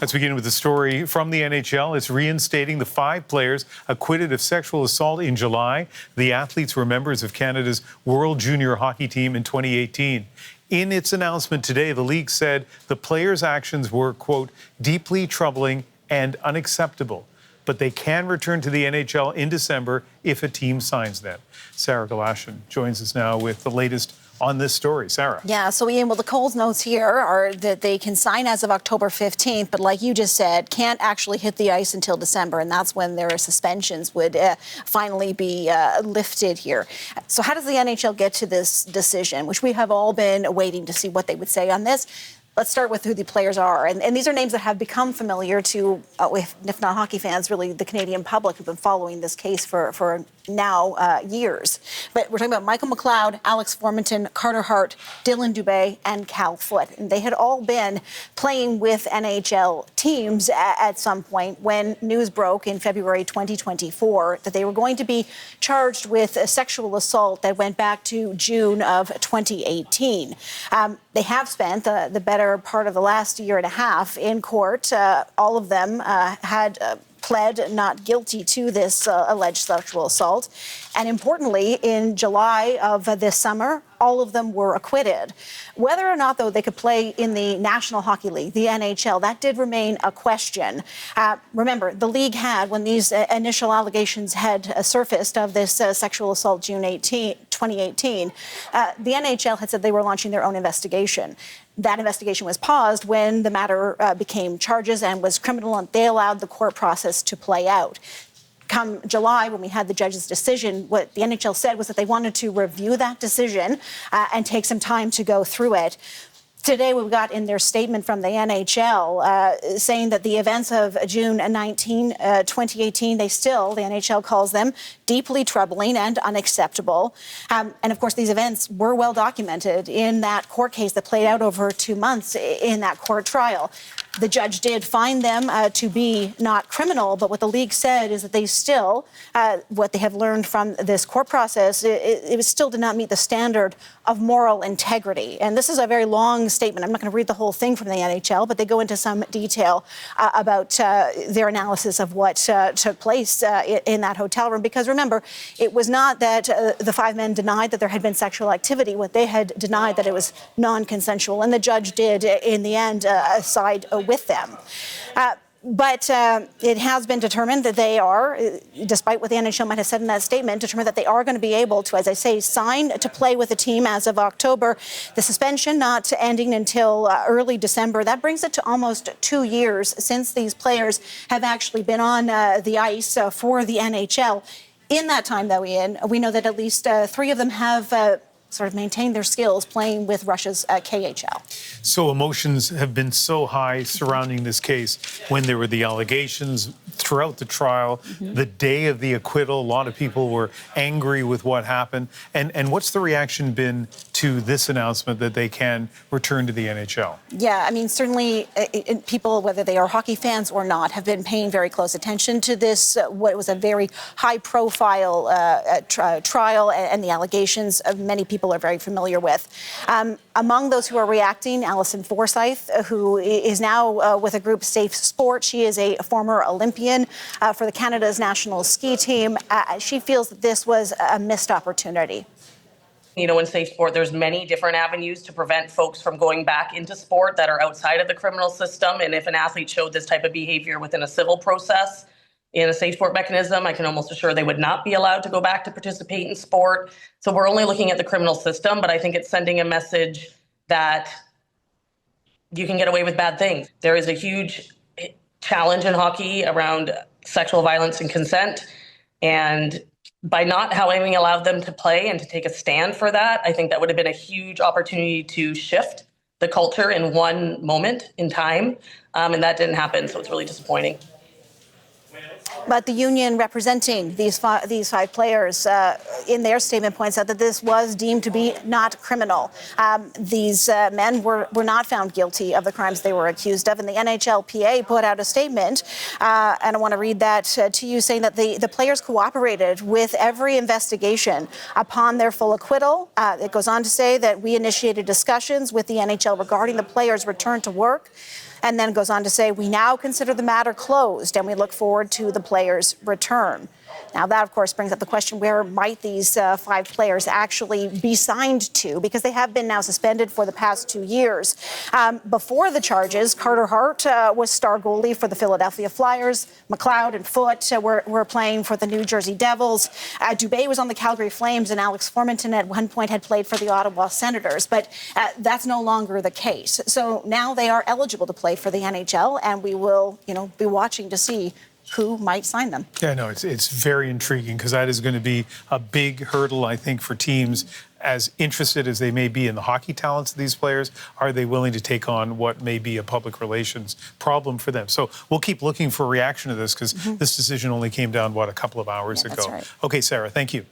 Let's begin with the story from the NHL. It's reinstating the 5 players acquitted of sexual assault in July. The athletes were members of Canada's World Junior hockey team in 2018. In its announcement today, the league said the players' actions were, quote, deeply troubling and unacceptable, but they can return to the NHL in December if a team signs them. Sarah Galashan joins us now with the latest on this story. Sarah. Yeah, so Ian, well, the Coles notes here are that they can sign as of October 15th, but like you just said, can't actually hit the ice until December, and that's when their suspensions would finally be lifted here. So how does the NHL get to this decision, which we have all been waiting to see what they would say on this? Let's start with who the players are. And these are names that have become familiar to, if not hockey fans, really the Canadian public who've been following this case for now years. But we're talking about Michael McLeod, Alex Formenton, Carter Hart, Dylan Dubé, and Cal Foote. And they had all been playing with NHL teams at some point when news broke in February 2024 that they were going to be charged with a sexual assault that went back to June of 2018. They have spent the better part of the last year and a half in court. All of them had pled not guilty to this alleged sexual assault. And importantly, in July of this summer, all of them were acquitted. Whether or not, though, they could play in the National Hockey League, the NHL, that did remain a question. Remember, the league had, when these initial allegations had surfaced of this sexual assault June 2018, the NHL had said they were launching their own investigation. That investigation was paused when the matter became charges and was criminal, and they allowed the court process to play out. Come July, when we had the judge's decision, what the NHL said was that they wanted to review that decision and take some time to go through it. Today, we've got in their statement from the NHL saying that the events of June 2018, the NHL calls them deeply troubling and unacceptable. And of course, these events were well documented in that court case that played out over 2 months in that court trial. The judge did find them to be not criminal, but what the league said is that they still, what they have learned from this court process, it still did not meet the standard of moral integrity. And this is a very long statement. I'm not going to read the whole thing from the NHL, but they go into some detail about their analysis of what took place in that hotel room. Because remember, it was not that the 5 men denied that there had been sexual activity. What they had denied that it was non-consensual. And the judge did, in the end, side with them. But it has been determined that they are, despite what the NHL might have said in that statement, determined that they are going to be able to, as I say, sign to play with the team as of October. The suspension not ending until early December. That brings it to almost 2 years since these players have actually been on the ice for the NHL. In that time, though, Ian, we know that at least 3 of them have sort of maintained their skills playing with Russia's KHL. So emotions have been so high surrounding this case when there were the allegations throughout the trial, the day of the acquittal. A lot of people were angry with what happened. And what's the reaction been to this announcement that they can return to the NHL? Yeah, I mean, certainly people, whether they are hockey fans or not, have been paying very close attention to this, what was a very high-profile trial, and the allegations of many people are very familiar with. Among those who are reacting, Alison Forsyth, who is now with a group, Safe Sport. She is a former Olympian for the Canada's national ski team. She feels that this was a missed opportunity. You know, in Safe Sport, there's many different avenues to prevent folks from going back into sport that are outside of the criminal system. And if an athlete showed this type of behavior within a civil process in a Safe Sport mechanism, I can almost assure they would not be allowed to go back to participate in sport. So we're only looking at the criminal system, but I think it's sending a message that you can get away with bad things. There is a huge challenge in hockey around sexual violence and consent. And by not having allowed them to play and to take a stand for that, I think that would have been a huge opportunity to shift the culture in one moment in time. And that didn't happen. So it's really disappointing. But the union representing these five players in their statement points out that this was deemed to be not criminal. These men were not found guilty of the crimes they were accused of, and the NHLPA put out a statement, and I want to read that to you, saying that the players cooperated with every investigation upon their full acquittal. It goes on to say that we initiated discussions with the NHL regarding the players' return to work. And then goes on to say, we now consider the matter closed and we look forward to the players' return. Now, that, of course, brings up the question, where might these five players actually be signed to? Because they have been now suspended for the past 2 years. Before the charges, Carter Hart was star goalie for the Philadelphia Flyers. McLeod and Foote were playing for the New Jersey Devils. Dubé was on the Calgary Flames, and Alex Formenton at one point had played for the Ottawa Senators. But that's no longer the case. So now they are eligible to play for the NHL, and we will, be watching to see who might sign them. Yeah, no, it's very intriguing, because that is going to be a big hurdle, I think, for teams. As interested as they may be in the hockey talents of these players, are they willing to take on what may be a public relations problem for them? So we'll keep looking for a reaction to this, because this decision only came down, a couple of hours ago. That's right. Okay, Sarah, thank you.